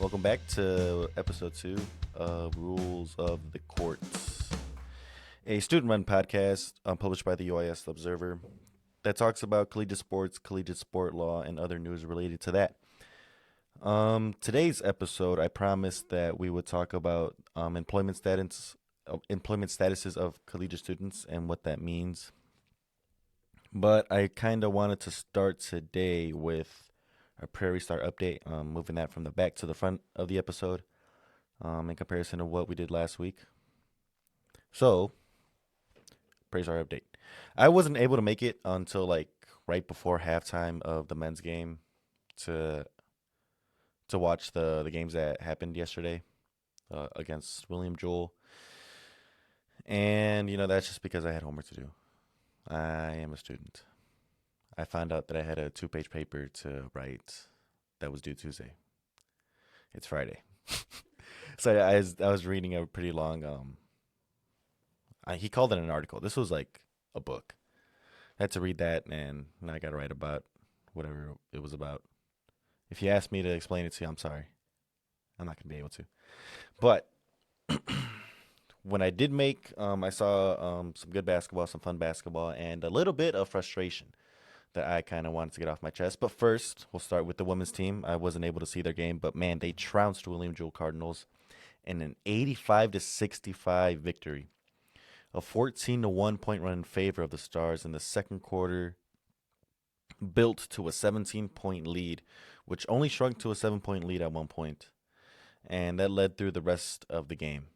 Welcome back to episode 2 of Rules of the Courts, a student run podcast published by the UIS Observer that talks about collegiate sports, collegiate sport law, and other news related to that. Today's episode, I promised that we would talk about employment statuses of collegiate students and what that means. But I kind of wanted to start today with a Prairie Star update, moving that from the back to the front of the episode in comparison to what we did last week. So, Prairie Star update. I wasn't able to make it until like right before halftime of the men's game to watch the games that happened yesterday against William Jewell. And, that's just because I had homework to do. I am a student. I found out that I had a 2-page paper to write that was due Tuesday. It's Friday. So I was reading a pretty long, he called it an article. This was like a book. I had to read that, and I got to write about whatever it was about. If you ask me to explain it to you, I'm sorry. I'm not going to be able to. But when I did make, I saw some good basketball, some fun basketball, and a little bit of frustration that I kind of wanted to get off my chest. But first, we'll start with the women's team. I wasn't able to see their game, but man, they trounced William Jewell Cardinals in an 85-65 victory. A 14-1 point run in favor of the Stars in the second quarter built to a 17-point lead, which only shrunk to a 7-point lead at one point, and that led through the rest of the game.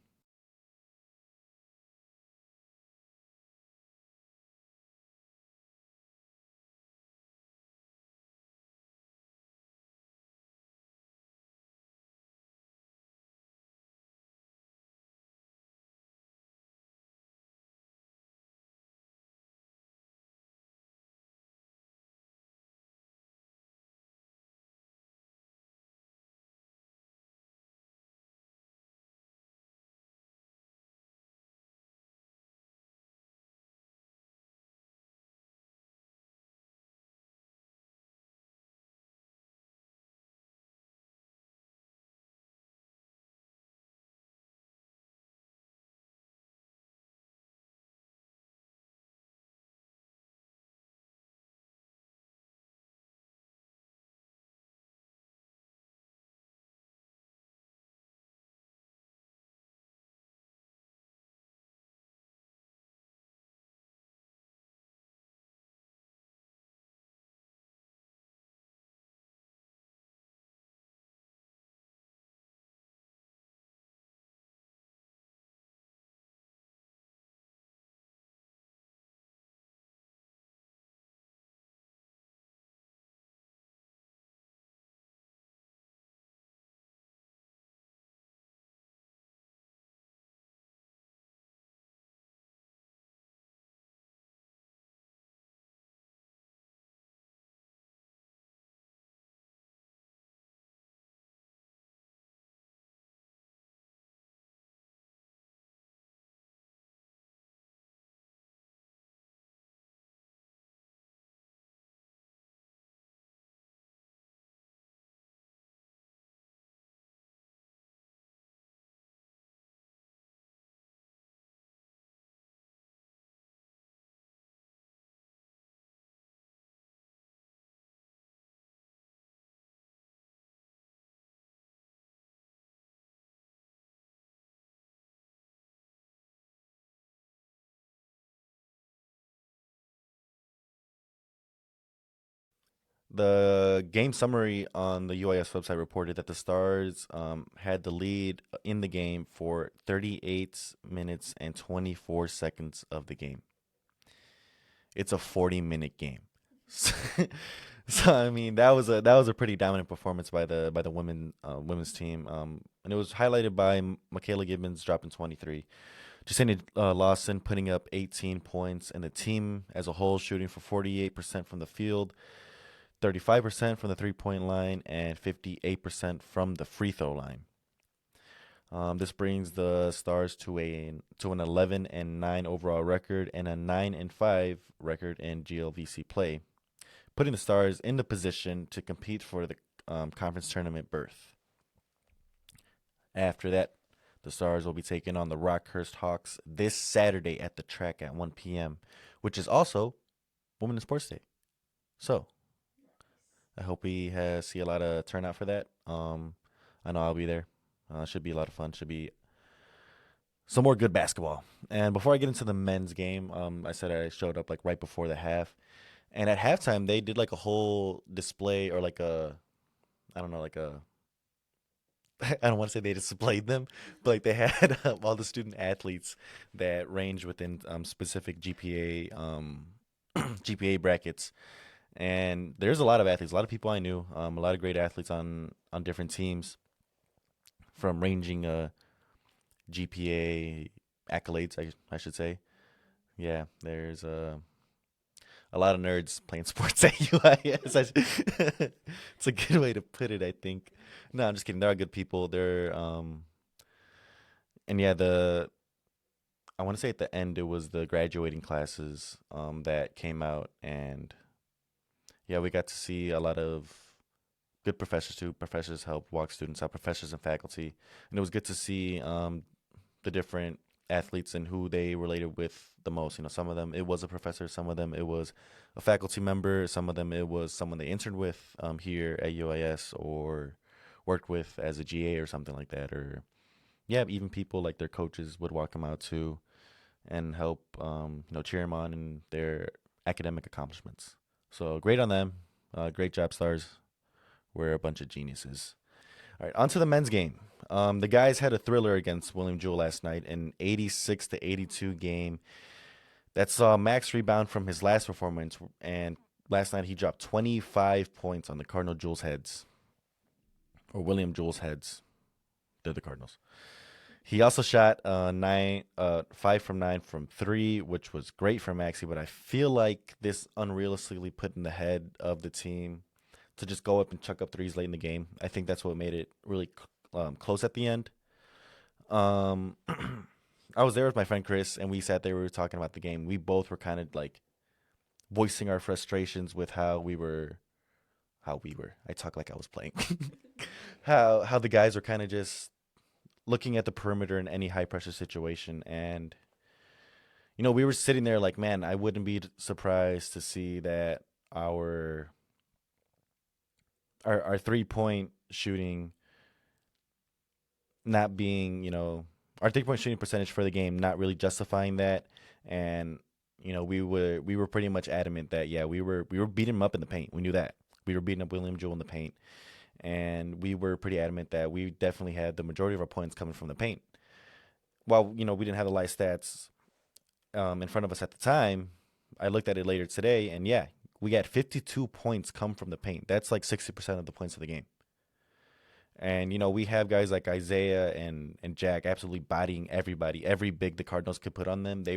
The game summary on the UIS website reported that the Stars had the lead in the game for 38 minutes and 24 seconds of the game. It's a 40-minute game. So I mean that was a pretty dominant performance by the women's team, and it was highlighted by Michaela Gibbons dropping 23, Jasenia Lawson putting up 18 points, and the team as a whole shooting for 48% from the field, 35% from the 3-point line, and 58% from the free throw line. This brings the Stars to an 11-9 overall record and a 9-5 record in GLVC play, putting the Stars in the position to compete for the conference tournament berth. After that, the Stars will be taking on the Rockhurst Hawks this Saturday at the track at 1 p.m., which is also Women's Sports Day. So I hope we see a lot of turnout for that. I know I'll be there. Should be a lot of fun. Should be some more good basketball. And before I get into the men's game, I said I showed up like right before the half, and at halftime they did like a whole display or like a I don't know like a I don't want to say they displayed them, but like they had all the student athletes that range within specific GPA GPA brackets, and there's a lot of athletes, a lot of people I knew, a lot of great athletes on different teams from ranging GPA accolades, I should say. Yeah, there's a lot of nerds playing sports at UIS. It's a good way to put it, I think. No, I'm just kidding. There are good people. And yeah, I want to say at the end it was the graduating classes that came out, and yeah, we got to see a lot of good professors too. Professors helped walk students out, professors and faculty, and it was good to see the different athletes and who they related with the most. You know, some of them it was a professor, some of them it was a faculty member, some of them it was someone they interned with here at UIS or worked with as a GA or something like that. Or yeah, even people like their coaches would walk them out too and help cheer them on in their academic accomplishments. So great on them. Great job, Stars. We're a bunch of geniuses. All right, on to the men's game. The guys had a thriller against William Jewell last night, an 86-82 game that saw Max rebound from his last performance, and last night he dropped 25 points on the Cardinal Jewels heads, or William Jewell's heads. They're the Cardinals. He also shot 5 from 9 from three, which was great for Maxi, but I feel like this unrealistically put in the head of the team to just go up and chuck up threes late in the game. I think that's what made it really close at the end. Um, I was there with my friend Chris, and we sat there. We were talking about the game. We both were kind of like voicing our frustrations with how we were. I talk like I was playing. How the guys were kind of just looking at the perimeter in any high pressure situation, and we were sitting there like, man, I wouldn't be surprised to see that our 3-point shooting not being, our 3-point shooting percentage for the game not really justifying that. And we were pretty much adamant that yeah, we were beating him up in the paint. We knew that. We were beating up William Jewell in the paint. And we were pretty adamant that we definitely had the majority of our points coming from the paint. While, we didn't have the live stats in front of us at the time, I looked at it later today, and yeah, we had 52 points come from the paint. That's like 60% of the points of the game. And, we have guys like Isaiah and Jack absolutely bodying everybody. Every big the Cardinals could put on them, they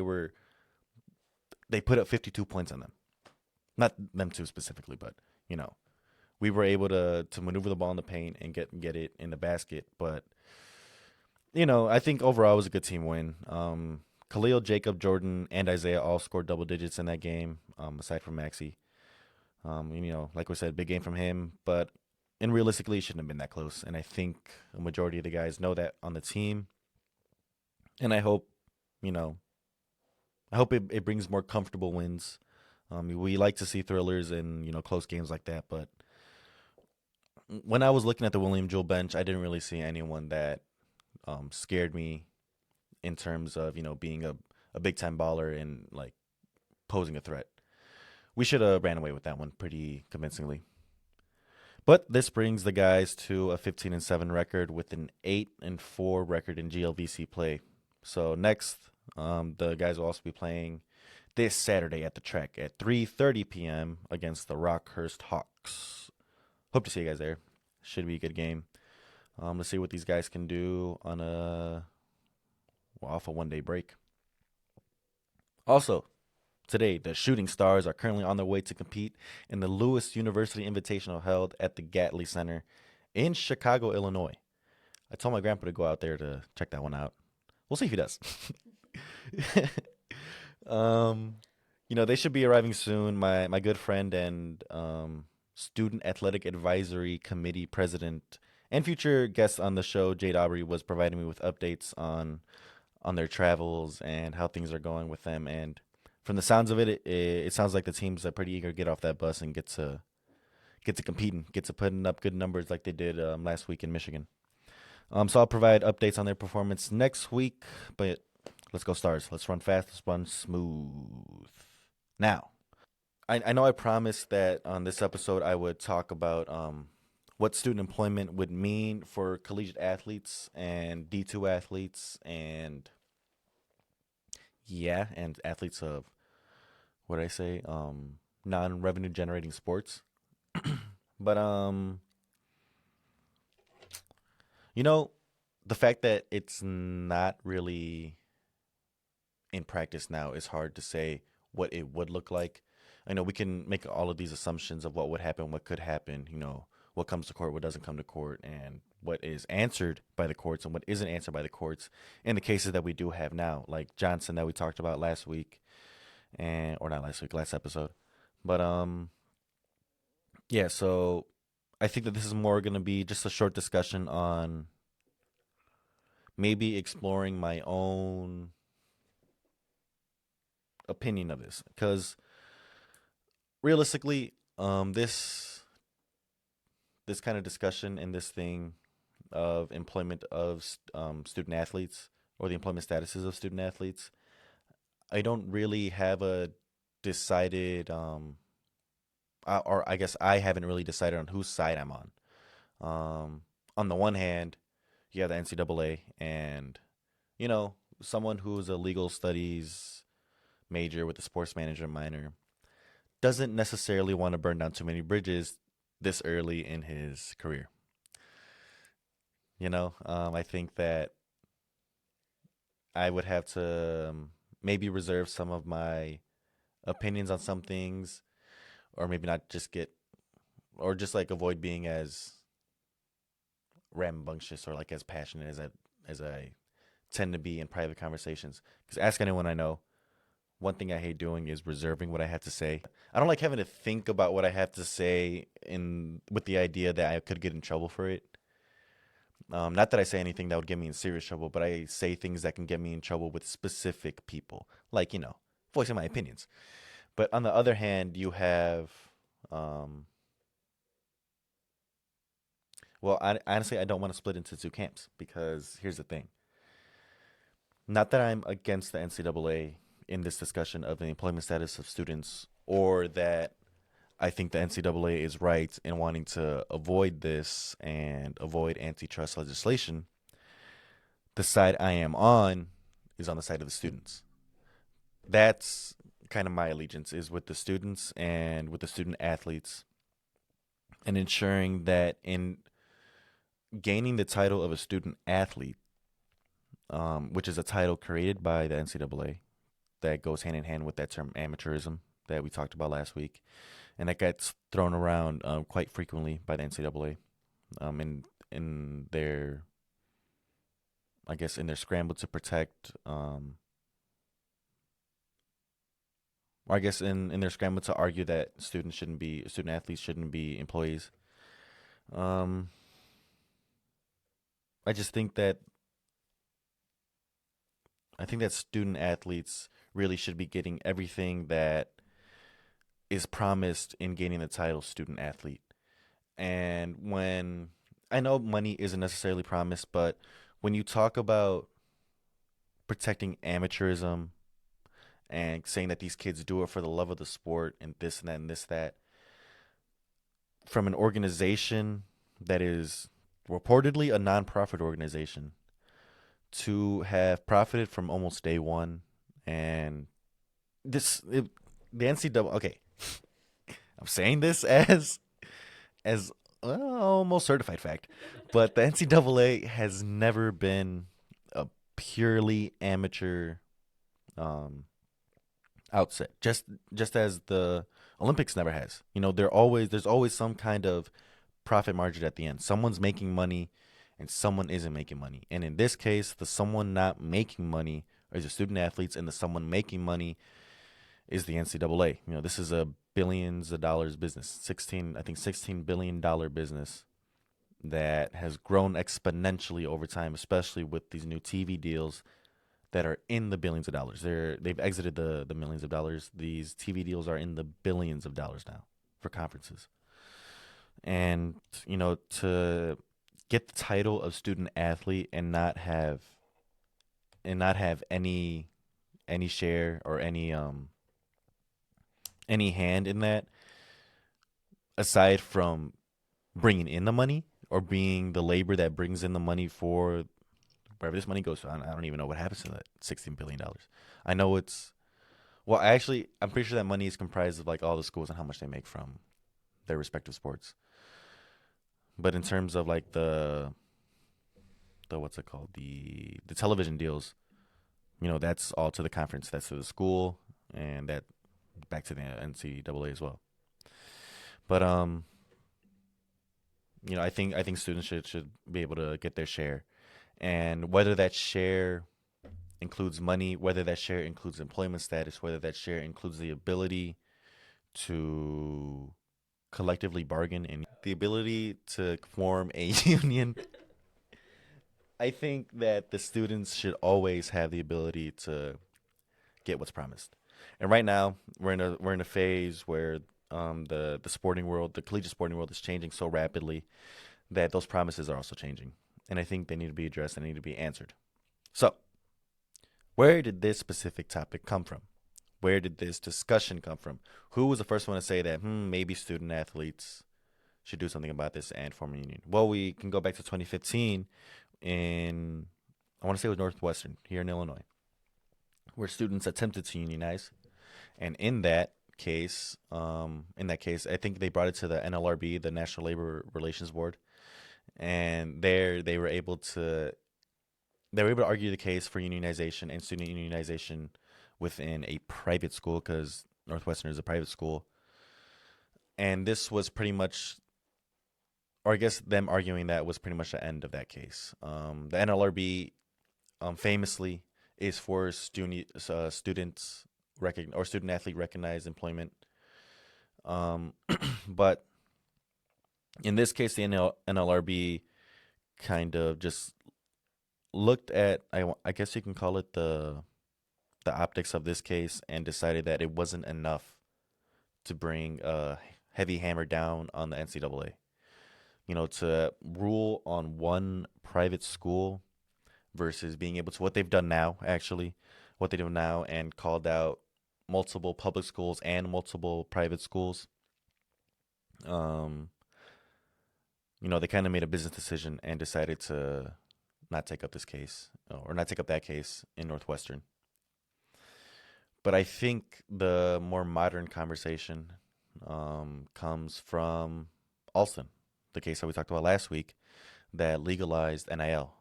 put up 52 points on them. Not them two specifically, but, we were able to maneuver the ball in the paint and get it in the basket. But, I think overall it was a good team win. Khalil, Jacob, Jordan, and Isaiah all scored double digits in that game, aside from Maxi. Like we said, big game from him, and realistically, it shouldn't have been that close. And I think a majority of the guys know that on the team. And I hope, it brings more comfortable wins. We like to see thrillers and, close games like that. But when I was looking at the William Jewell bench, I didn't really see anyone that scared me in terms of, being a big-time baller and, like, posing a threat. We should have ran away with that one pretty convincingly. But this brings the guys to a 15-7 record with an 8-4 record in GLVC play. So next, the guys will also be playing this Saturday at the track at 3:30 p.m. against the Rockhurst Hawks. Hope to see you guys there. Should be a good game. Let's see what these guys can do off a one-day break. Also, today, the Shooting Stars are currently on their way to compete in the Lewis University Invitational held at the Gatley Center in Chicago, Illinois. I told my grandpa to go out there to check that one out. We'll see if he does. They should be arriving soon. My good friend and Student Athletic Advisory Committee President and future guests on the show, Jade Aubrey was providing me with updates on their travels and how things are going with them. And from the sounds of it, it sounds like the teams are pretty eager to get off that bus and get to competing, get to putting up good numbers like they did last week in Michigan. So I'll provide updates on their performance next week. But let's go Stars. Let's run fast. Let's run smooth. Now, I know I promised that on this episode I would talk about what student employment would mean for collegiate athletes and D2 athletes and and athletes of what did I say? Non-revenue generating sports. But you know, the fact that it's not really in practice now is hard to say what it would look like. I know we can make all of these assumptions of what would happen, what could happen, what comes to court, what doesn't come to court, and what is answered by the courts and what isn't answered by the courts in the cases that we do have now, like Johnson that we talked about last week, and or not last week, last episode. But yeah, so I think that this is more going to be just a short discussion on maybe exploring my own opinion of this, because realistically, this kind of discussion and this thing of employment of student athletes or the employment statuses of student athletes, I don't really have a decided, or I guess I haven't really decided on whose side I'm on. On the one hand, you have the NCAA, and someone who's a legal studies major with a sports management minor doesn't necessarily want to burn down too many bridges this early in his career. I think that I would have to maybe reserve some of my opinions on some things, or maybe not just or just like avoid being as rambunctious or like as passionate as I tend to be in private conversations. Because ask anyone I know, one thing I hate doing is reserving what I have to say. I don't like having to think about what I have to say with the idea that I could get in trouble for it. Not that I say anything that would get me in serious trouble, but I say things that can get me in trouble with specific people, like voicing my opinions. But on the other hand, you have, honestly, I don't want to split into two camps, because here's the thing. Not that I'm against the NCAA in this discussion of the employment status of students, or that I think the NCAA is right in wanting to avoid this and avoid antitrust legislation. The side I am on is on the side of the students. That's kind of my allegiance, is with the students and with the student athletes, and ensuring that in gaining the title of a student athlete, which is a title created by the NCAA that goes hand in hand with that term amateurism that we talked about last week, and that gets thrown around quite frequently by the NCAA, in their, I guess, in their scramble to protect, or I guess in their scramble to argue that student athletes shouldn't be employees. Um, I just think that student athletes really should be getting everything that is promised in gaining the title student athlete. And when I know money isn't necessarily promised, but when you talk about protecting amateurism and saying that these kids do it for the love of the sport and this and that and this that, from an organization that is reportedly a nonprofit organization, to have profited from almost day one, and the NCAA. Okay, I'm saying this as almost certified fact, but the NCAA has never been a purely amateur outset. Just as the Olympics never has. There's always some kind of profit margin at the end. Someone's making money and someone isn't making money. And in this case, the someone not making money is the student athletes, and the someone making money is the NCAA. This is a billions of dollars business. $16 billion business that has grown exponentially over time, especially with these new TV deals that are in the billions of dollars. They've exited the millions of dollars. These TV deals are in the billions of dollars now for conferences. And to get the title of student athlete and not have any share or any hand in that, aside from bringing in the money or being the labor that brings in the money for wherever this money goes. I don't even know what happens to that $16 billion. I know I'm pretty sure that money is comprised of like all the schools and how much they make from their respective sports. But in terms of like the what's it called, the television deals, that's all to the conference, that's to the school, and that back to the NCAA as well. But I think students should be able to get their share, and whether that share includes money, whether that share includes employment status, whether that share includes the ability to collectively bargain and the ability to form a union. I think that the students should always have the ability to get what's promised. And right now, we're in a phase where the sporting world, the collegiate sporting world, is changing so rapidly that those promises are also changing, and I think they need to be addressed and need to be answered. So, where did this specific topic come from? Where did this discussion come from? Who was the first one to say that maybe student athletes should do something about this and form a union? Well, we can go back to 2015 in, I want to say it was Northwestern here in Illinois, where students attempted to unionize, and in that case, I think they brought it to the NLRB, the National Labor Relations Board, and there they were able to argue the case for unionization and student unionization within a private school, because Northwestern is a private school, and this was pretty much, or I guess them arguing that was pretty much the end of that case. The NLRB famously is for students or student athlete recognized employment. Um, but in this case, the NLRB kind of just looked at, I guess you can call it the optics of this case, and decided that it wasn't enough to bring a heavy hammer down on the NCAA. To rule on one private school versus being able to, what they do now, and called out multiple public schools and multiple private schools. Um, they kind of made a business decision and decided to not take up this case, or not take up that case in Northwestern. But I think the more modern conversation comes from Alston, the case that we talked about last week, that legalized NIL,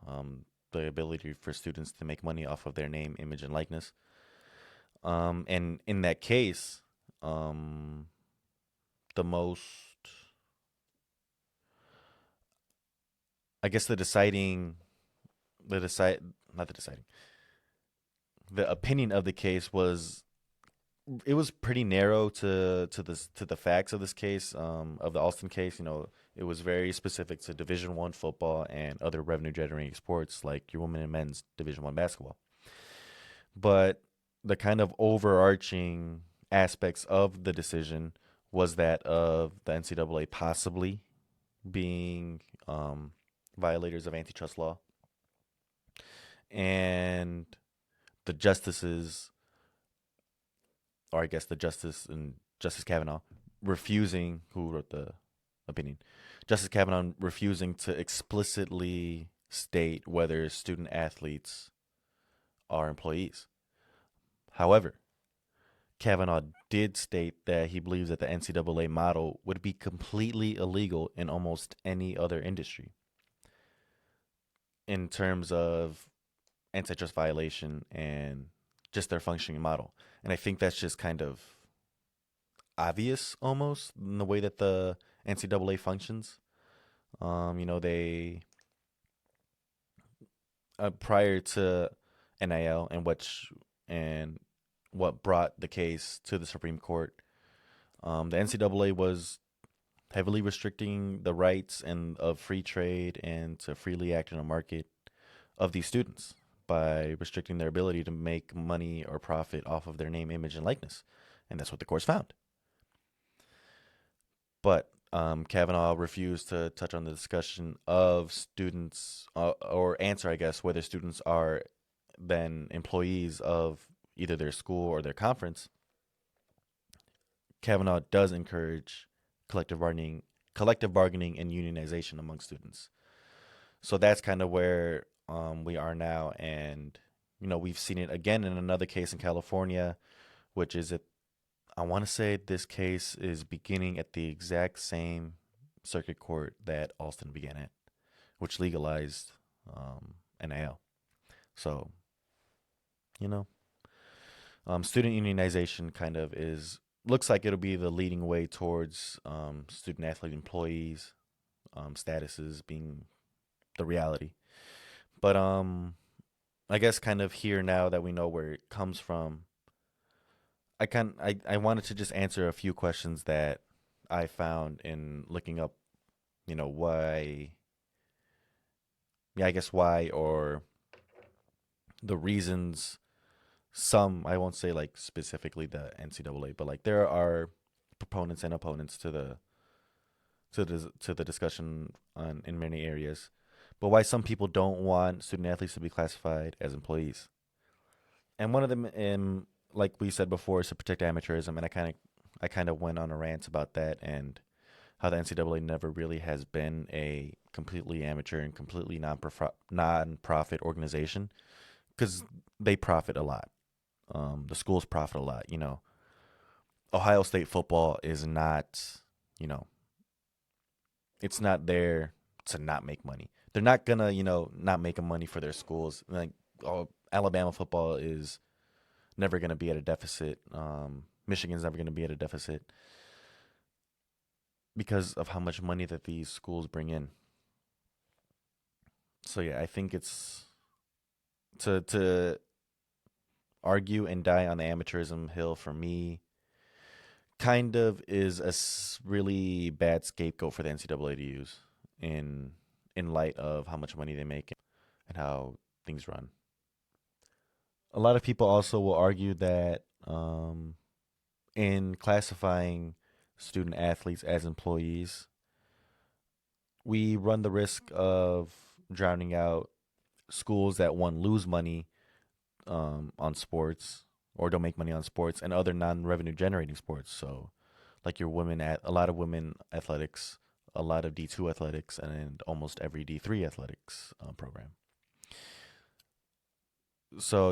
the ability for students to make money off of their name, image, and likeness. And in that case, the most, I guess not the deciding, the opinion of the case was, it was pretty narrow to the facts of this case, of the Alston case. It was very specific to Division I football and other revenue generating sports like your women and men's Division I basketball. But the kind of overarching aspects of the decision was that of the NCAA possibly being violators of antitrust law, and the justices, or I guess the justice and Justice Kavanaugh, who wrote the opinion, Justice Kavanaugh refusing to explicitly state whether student athletes are employees. However, Kavanaugh did state that he believes that the NCAA model would be completely illegal in almost any other industry in terms of antitrust violation and just their functioning model. And I think that's just kind of obvious almost in the way that the NCAA functions. They prior to NIL and what brought the case to the Supreme Court, the NCAA was heavily restricting the rights and of free trade and to freely act in a market of these students by restricting their ability to make money or profit off of their name, image, and likeness. And that's what the courts found. But Kavanaugh refused to touch on the discussion of students or answer, I guess, whether students are then employees of either their school or their conference. Kavanaugh does encourage collective bargaining, collective bargaining and unionization among students. So that's kind of where we are now, and we've seen it again in another case in California, which is it. I want to say this case is beginning at the exact same circuit court that Alston began at, which legalized NIL. So you know, student unionization kind of is looks like it'll be the leading way towards student athlete employees statuses being the reality. But I guess kind of here now that we know where it comes from, I wanted to just answer a few questions that I found in looking up, why, yeah, I guess why, or the reasons. Some, I won't say like specifically the NCAA, but like there are proponents and opponents to the discussion on in many areas. But why some people don't want student athletes to be classified as employees. And one of them, like we said before, is to protect amateurism. And I kind of went on a rant about that and how the NCAA never really has been a completely amateur and completely non-profit organization because they profit a lot. The schools profit a lot. Ohio State football is not, you know, it's not there to not make money. They're not gonna, not make money for their schools. Like, Alabama football is never gonna be at a deficit. Michigan's never gonna be at a deficit because of how much money that these schools bring in. So yeah, I think it's to argue and die on the amateurism hill for me kind of is a really bad scapegoat for the NCAA to use in light of how much money they make and how things run. A lot of people also will argue that in classifying student athletes as employees, we run the risk of drowning out schools that one lose money on sports or don't make money on sports and other non-revenue generating sports. So, like your women at a lot of women athletics, a lot of D2 athletics, and almost every D3 athletics program. So,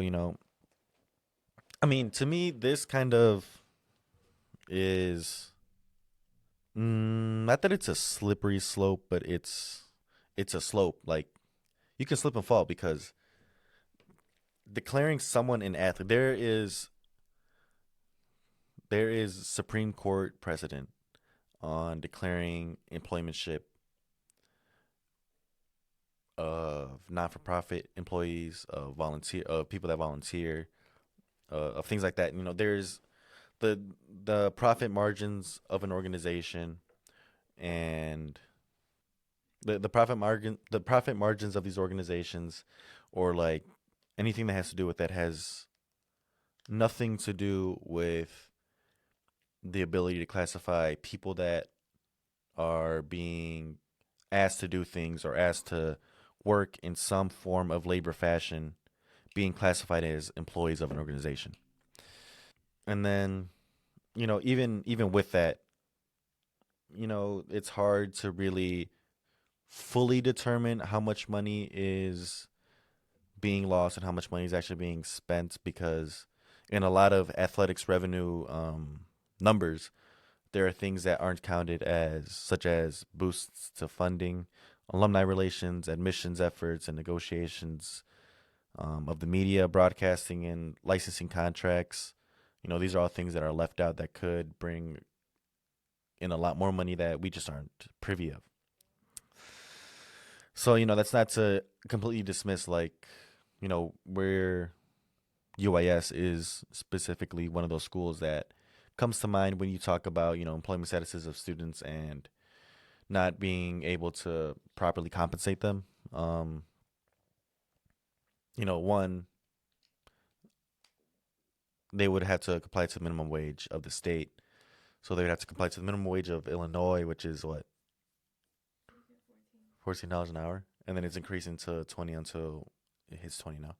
I mean, to me, this kind of is not that it's a slippery slope, but it's a slope. Like you can slip and fall because declaring someone an athlete, there is Supreme Court precedent on declaring employmentship of non-for-profit employees, of volunteer, of people that volunteer, of things like that. There's the profit margins of an organization and the profit margins of these organizations, or like anything that has to do with that has nothing to do with the ability to classify people that are being asked to do things or asked to work in some form of labor fashion being classified as employees of an organization. And then, even with that, it's hard to really fully determine how much money is being lost and how much money is actually being spent because in a lot of athletics revenue numbers, there are things that aren't counted as such as boosts to funding, alumni relations, admissions efforts, and negotiations of the media, broadcasting, and licensing contracts. These are all things that are left out that could bring in a lot more money that we just aren't privy of. So, that's not to completely dismiss, like, where UIS is specifically one of those schools that comes to mind when you talk about, employment statuses of students and not being able to properly compensate them. Um, one, they would have to comply to the minimum wage of the state. So they would have to comply to the minimum wage of Illinois, which is what, $14 an hour, and then it's increasing to 20 until it hits 20 now.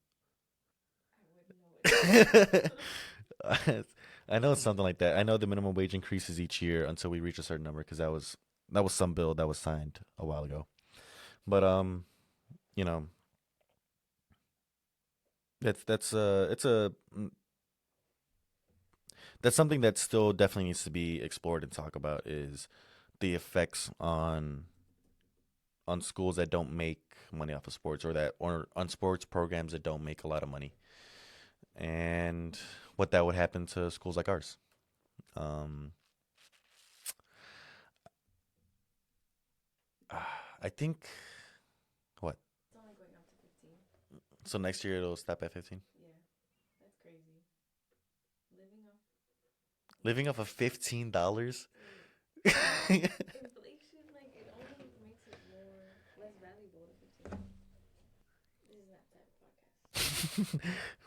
I know it's something like that. I know the minimum wage increases each year until we reach a certain number because that was some bill that was signed a while ago. But you know, it's a that's something that still definitely needs to be explored and talk about is the effects on schools that don't make money off of sports or on sports programs that don't make a lot of money and what that would happen to schools like ours. Um, I think what? So next year it'll stop at 15. Living off of $15.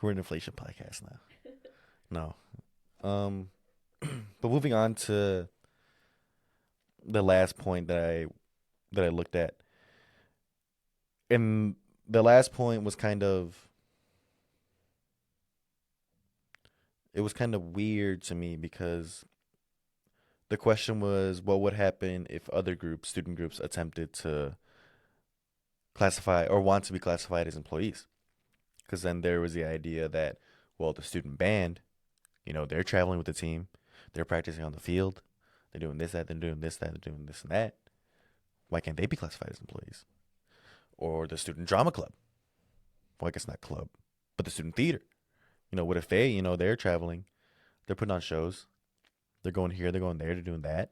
We're an inflation podcast now. No. But moving on to the last point that I looked at, and the last point was kind of weird to me because the question was what would happen if other groups, student groups, attempted to classify or want to be classified as employees. Because then there was the idea that, well, the student band, they're traveling with the team, they're practicing on the field, they're doing this, that, they're doing this, that, they're doing this and that. Why can't they be classified as employees? Or the student drama club. Well, I guess not club, but the student theater. What if they're traveling, they're putting on shows, they're going here, they're going there, they're doing that.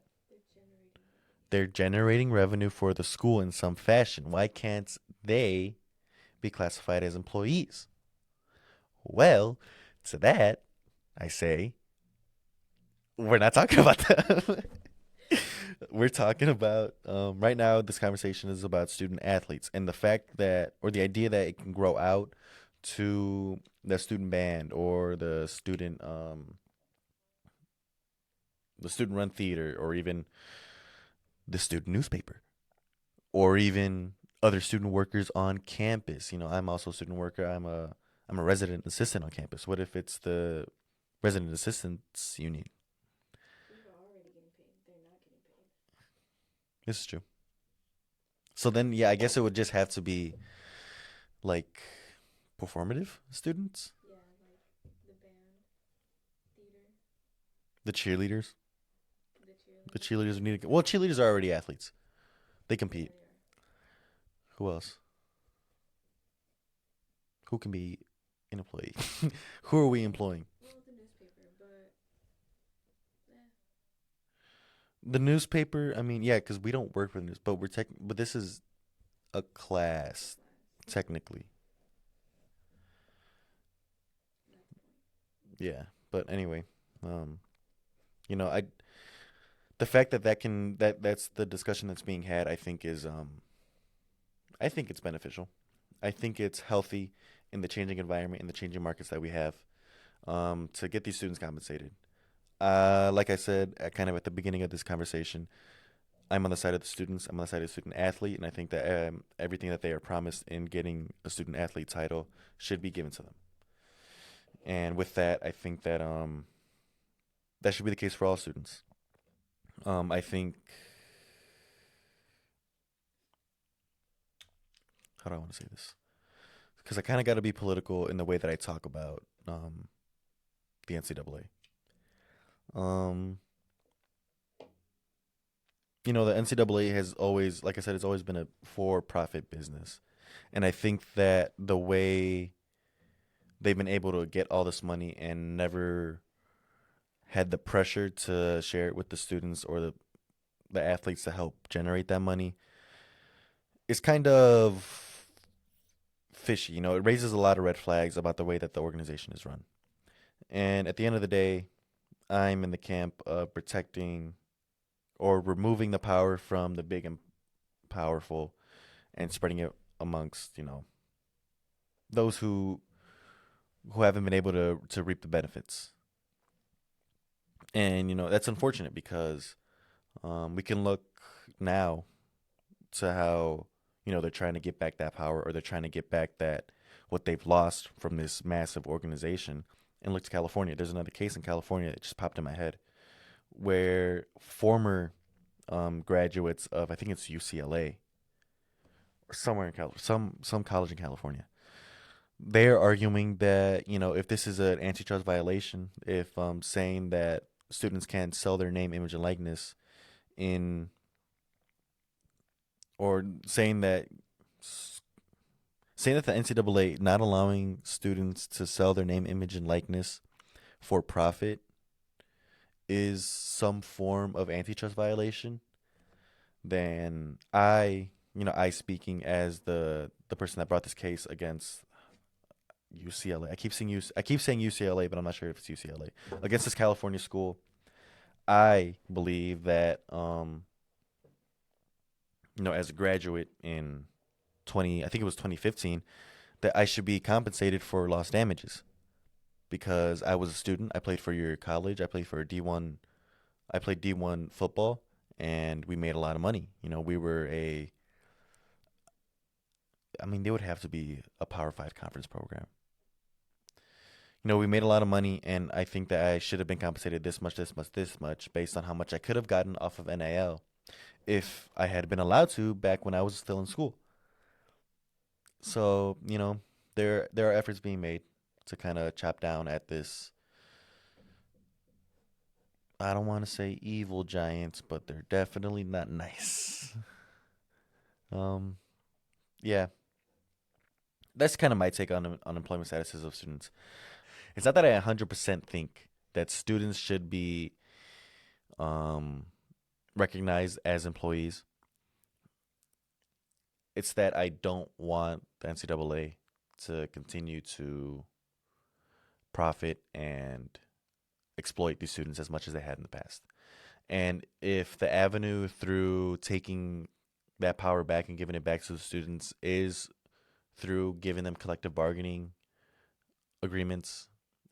They're generating revenue for the school in some fashion. Why can't they be classified as employees? Well, to that, I say, we're not talking about that. We're talking about, right now, this conversation is about student athletes and the fact that, or the idea that it can grow out to the student band or the student run theater or even the student newspaper or even other student workers on campus. I'm also a student worker. I'm a resident assistant on campus. What if it's the resident assistants union? This is true. So then, yeah, I guess it would just have to be like performative students, the cheerleaders. The cheerleaders need to. Well, cheerleaders are already athletes. They compete. Who else? Who can be an employee? Who are we employing? The newspaper. I mean, yeah, because we don't work for the news, but But this is a class, technically. Yeah, but anyway, um, I the fact that's the discussion that's being had. I think it's beneficial. I think it's healthy in the changing environment, in the changing markets that we have, to get these students compensated. Like I said, kind of at the beginning of this conversation, I'm on the side of the students. I'm on the side of the student athlete, and I think that everything that they are promised in getting a student athlete title should be given to them. And with that, I think that that should be the case for all students. I think how do I want to say this? Because I kind of got to be political in the way that I talk about the NCAA. The NCAA has always, like I said, it's always been a for-profit business, and I think that the way they've been able to get all this money and never had the pressure to share it with the students or the athletes to help generate that money is kind of fishy. It raises a lot of red flags about the way that the organization is run. And at the end of the day, I'm in the camp of protecting or removing the power from the big and powerful and spreading it amongst, those who haven't been able to reap the benefits. And that's unfortunate because we can look now to how they're trying to get back that power, or they're trying to get back that what they've lost from this massive organization. And look to California. There's another case in California that just popped in my head where former graduates of, I think it's UCLA or somewhere in some college in California, they're arguing that if this is an antitrust violation, if saying that students can't sell their name, image, and likeness in, or saying that the NCAA not allowing students to sell their name, image, and likeness for profit is some form of antitrust violation, then I speaking as the person that brought this case against UCLA. I keep saying UCLA, but I'm not sure if it's UCLA. Against this California school, I believe that as a graduate in I think it was 2015, that I should be compensated for lost damages because I was a student. I played for your college. I played for D1. I played D1 football, and we made a lot of money. We were they would have to be a Power 5 conference program. We made a lot of money, and I think that I should have been compensated this much, based on how much I could have gotten off of NIL if I had been allowed to back when I was still in school. So, there are efforts being made to kind of chop down at this. I don't want to say evil giants, but they're definitely not nice. Yeah, that's kind of my take on unemployment statuses of students. It's not that I 100% think that students should be recognized as employees. It's that I don't want the NCAA to continue to profit and exploit these students as much as they had in the past. And if the avenue through taking that power back and giving it back to the students is through giving them collective bargaining agreements,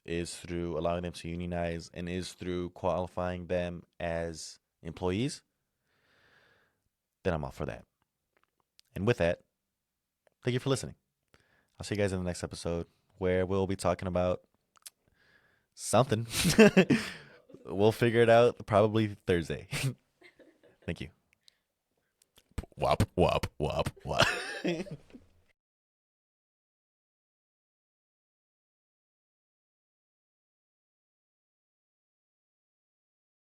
is through allowing them to unionize, and is through qualifying them as employees, then I'm all for that. And with that, thank you for listening. I'll see you guys in the next episode where we'll be talking about something. We'll figure it out probably Thursday. Thank you. Wop, wop, wop, wop.